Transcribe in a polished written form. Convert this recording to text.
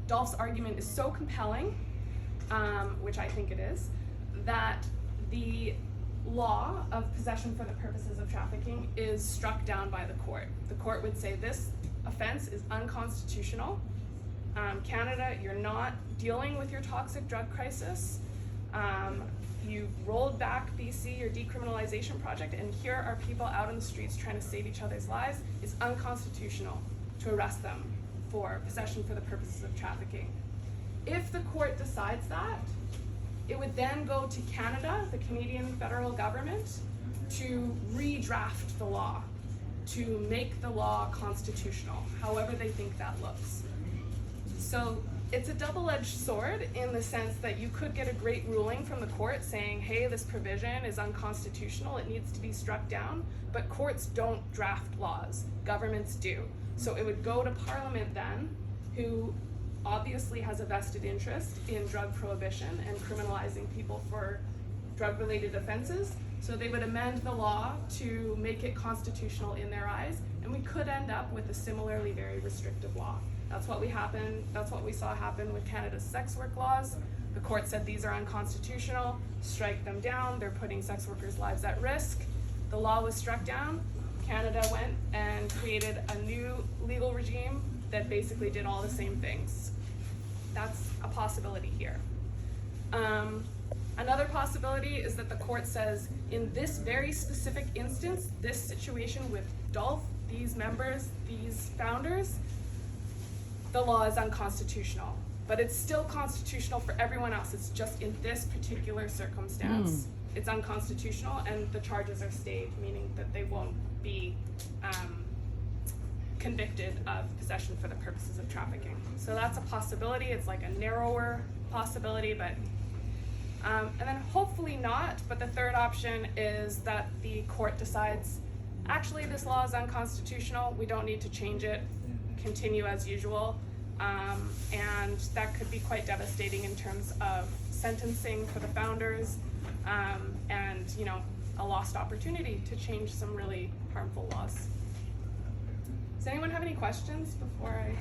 Dolph's argument is so compelling, which I think it is, that the law of possession for the purposes of trafficking is struck down by the court. The court would say this offense is unconstitutional. Canada, you're not dealing with your toxic drug crisis. You rolled back BC, your decriminalization project, and here are people out in the streets trying to save each other's lives. It's unconstitutional to arrest them for possession for the purposes of trafficking. If the court decides that, it would then go to Canada, the Canadian federal government, to redraft the law, to make the law constitutional, however they think that looks. So it's a double-edged sword in the sense that you could get a great ruling from the court saying, hey, this provision is unconstitutional, it needs to be struck down, but courts don't draft laws, governments do. So it would go to Parliament then, who obviously has a vested interest in drug prohibition and criminalizing people for drug-related offenses. So they would amend the law to make it constitutional in their eyes, and we could end up with a similarly very restrictive law. That's what we saw happen with Canada's sex work laws. The court said these are unconstitutional, strike them down, they're putting sex workers' lives at risk. The law was struck down. Canada went and created a new legal regime that basically did all the same things. That's a possibility here. Another possibility is that the court says, in this very specific instance, this situation with Dolph, these members, these founders, the law is unconstitutional, but it's still constitutional for everyone else. It's just in this particular circumstance, it's unconstitutional, and the charges are stayed, meaning that they won't be convicted of possession for the purposes of trafficking. So that's a possibility. It's like a narrower possibility, but and then hopefully not, but the third option is that the court decides, actually this law is unconstitutional, we don't need to change it, continue as usual, and that could be quite devastating in terms of sentencing for the founders, and a lost opportunity to change some really harmful laws. Does anyone have any questions before I